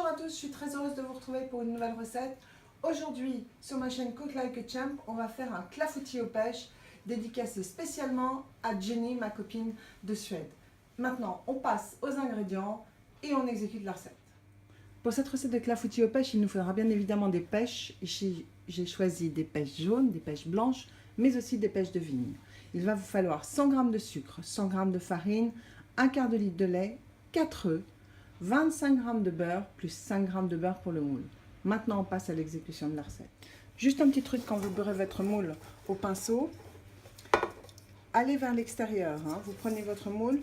à tous, je suis très heureuse de vous retrouver pour une nouvelle recette. Aujourd'hui, sur ma chaîne Cook Like a Champ, on va faire un clafoutis aux pêches dédicacé spécialement à Jenny, ma copine de Suède. Maintenant, on passe aux ingrédients et on exécute la recette. Pour cette recette de clafoutis aux pêches, il nous faudra bien évidemment des pêches. Ici, j'ai choisi des pêches jaunes, des pêches blanches, mais aussi des pêches de vigne. Il va vous falloir 100 g de sucre, 100 g de farine, un quart de litre de lait, 4 œufs, 25 g de beurre plus 5 g de beurre pour le moule. Maintenant, on passe à l'exécution de la recette. Juste un petit truc quand vous beurrez votre moule au pinceau, allez vers l'extérieur. Vous prenez votre moule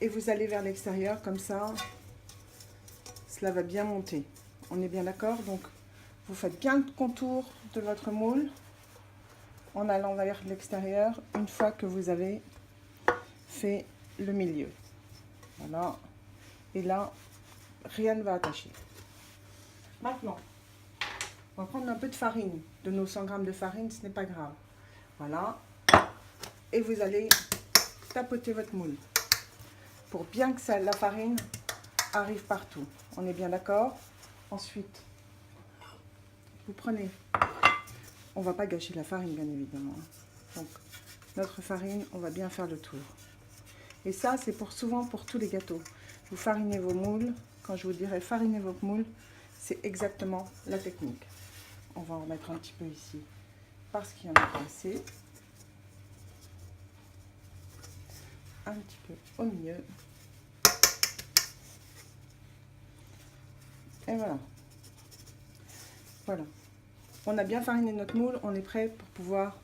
et vous allez vers l'extérieur comme ça. Cela va bien monter. On est bien d'accord? Donc, vous faites bien le contour de votre moule en allant vers l'extérieur une fois que vous avez fait le milieu. Voilà. Et là, rien ne va attacher. Maintenant, on va prendre un peu de farine. De nos 100 g de farine, ce n'est pas grave. Voilà. Et vous allez tapoter votre moule pour bien que la farine arrive partout. On est bien d'accord? Ensuite, vous prenez... On ne va pas gâcher la farine, bien évidemment. Donc, notre farine, on va bien faire le tour. Et ça, c'est souvent pour tous les gâteaux. Vous farinez vos moules. Quand je vous dirai fariner vos moules, c'est exactement la technique. On va en mettre un petit peu ici parce qu'il y en a pas assez. Un petit peu au milieu. Et voilà. Voilà. On a bien fariné notre moule, on est prêt pour pouvoir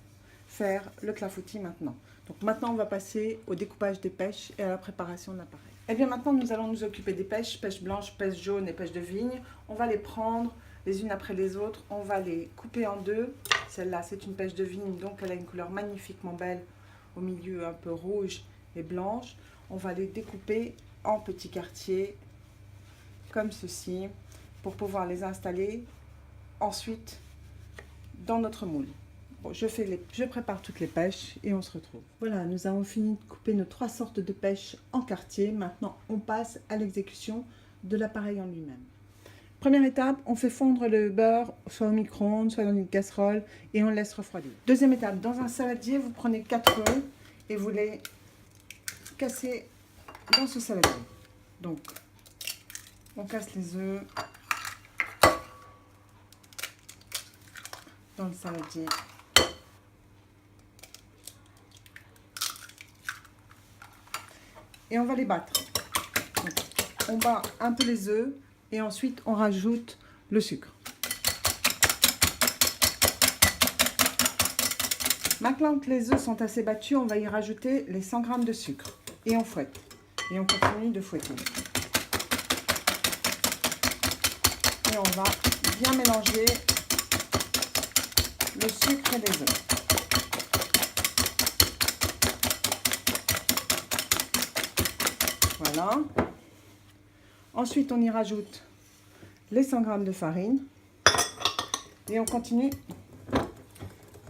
faire le clafoutis maintenant. Donc maintenant, on va passer au découpage des pêches et à la préparation de l'appareil. Et bien maintenant, nous allons nous occuper des pêches, pêches blanches, pêches jaunes et pêches de vigne. On va les prendre les unes après les autres, on va les couper en deux. Celle-là, c'est une pêche de vigne, donc elle a une couleur magnifiquement belle, au milieu un peu rouge et blanche. On va les découper en petits quartiers, comme ceci, pour pouvoir les installer ensuite dans notre moule. Bon, je prépare toutes les pêches et on se retrouve. Voilà, nous avons fini de couper nos 3 sortes de pêches en quartier. Maintenant, on passe à l'exécution de l'appareil en lui-même. Première étape, on fait fondre le beurre, soit au micro-ondes, soit dans une casserole, et on le laisse refroidir. Deuxième étape, dans un saladier, vous prenez 4 œufs et vous les cassez dans ce saladier. Donc, on casse les œufs dans le saladier. Et on va les battre. Donc, on bat un peu les œufs et ensuite on rajoute le sucre. Maintenant que les œufs sont assez battus, on va y rajouter les 100 g de sucre. Et on fouette. Et on continue de fouetter. Et on va bien mélanger le sucre et les œufs. Voilà. Ensuite, on y rajoute les 100 g de farine. Et on continue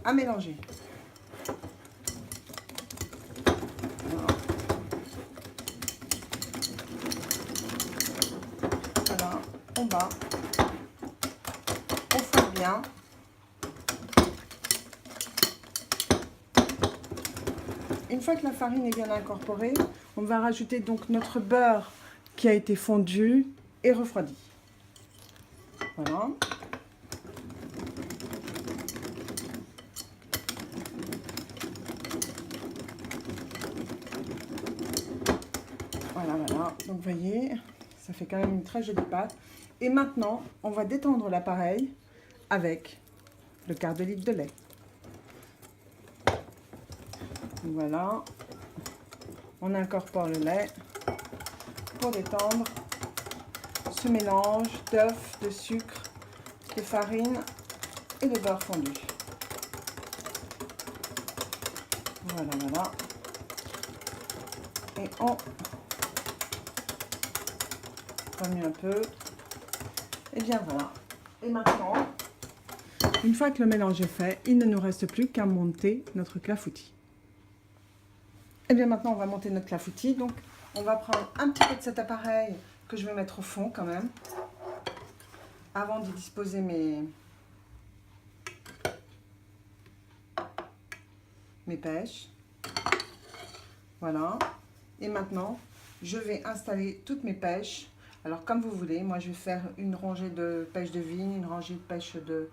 à mélanger. Voilà, on bat. On fouette bien. Une fois que la farine est bien incorporée, on va rajouter donc notre beurre qui a été fondu et refroidi. Voilà. Voilà, voilà. Donc, vous voyez, ça fait quand même une très jolie pâte. Et maintenant, on va détendre l'appareil avec le quart de litre de lait. Voilà, on incorpore le lait pour détendre ce mélange d'œufs, de sucre, de farine et de beurre fondu. Voilà, voilà. Et on remue un peu. Et bien voilà. Et maintenant, une fois que le mélange est fait, il ne nous reste plus qu'à monter notre clafoutis. Et bien maintenant, on va monter notre clafoutis. Donc, on va prendre un petit peu de cet appareil que je vais mettre au fond quand même. avant d'y disposer mes pêches. Voilà. Et maintenant, je vais installer toutes mes pêches. Alors, comme vous voulez, moi, je vais faire une rangée de pêche de vigne, une rangée de pêche de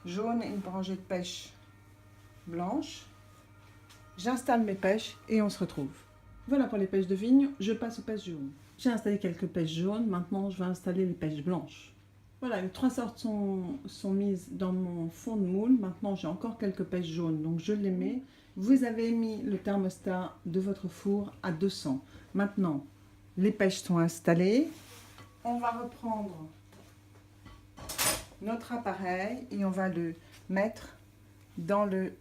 jaune, une rangée de pêche blanche. J'installe mes pêches et on se retrouve. Voilà pour les pêches de vigne, je passe aux pêches jaunes. J'ai installé quelques pêches jaunes, maintenant je vais installer les pêches blanches. Voilà, les 3 sortes sont mises dans mon fond de moule. Maintenant, j'ai encore quelques pêches jaunes, donc je les mets. Vous avez mis le thermostat de votre four à 200. Maintenant, les pêches sont installées. On va reprendre notre appareil et on va le mettre dans le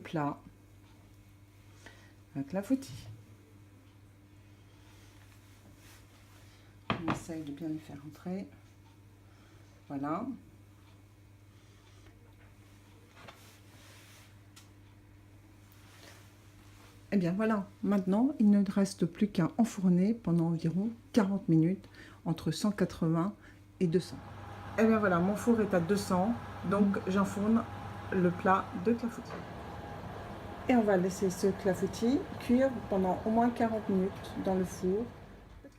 plat avec la clafoutis. On essaye de bien les faire entrer. Voilà. Et bien voilà, maintenant il ne reste plus qu'à enfourner pendant environ 40 minutes entre 180 et 200. Et bien voilà, mon four est à 200, donc j'enfourne le plat de clafoutis. Et on va laisser ce clafoutis cuire pendant au moins 40 minutes dans le four.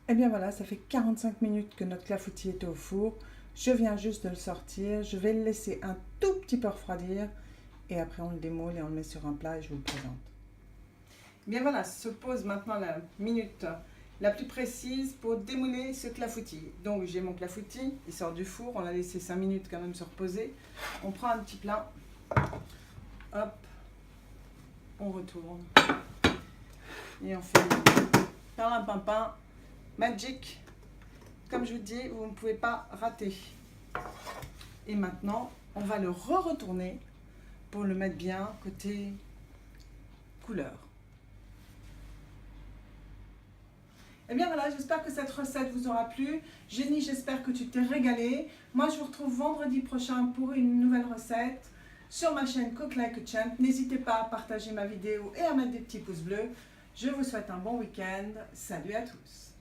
Et bien voilà, ça fait 45 minutes que notre clafoutis était au four. Je viens juste de le sortir. Je vais le laisser un tout petit peu refroidir. Et après, on le démoule et on le met sur un plat et je vous le présente. Bien voilà, se pose maintenant la minute la plus précise pour démouler ce clafoutis. Donc j'ai mon clafoutis, il sort du four. On l'a laissé 5 minutes quand même se reposer. On prend un petit plat. Hop. On retourne. Et on fait perlimpinpin. Magic, comme je vous dis, vous ne pouvez pas rater. Et maintenant, on va le retourner pour le mettre bien côté couleur. Et bien voilà, j'espère que cette recette vous aura plu. Jenny, j'espère que tu t'es régalée. Moi, je vous retrouve vendredi prochain pour une nouvelle recette sur ma chaîne Cook Like a Champ. N'hésitez pas à partager ma vidéo et à mettre des petits pouces bleus. Je vous souhaite un bon week-end. Salut à tous.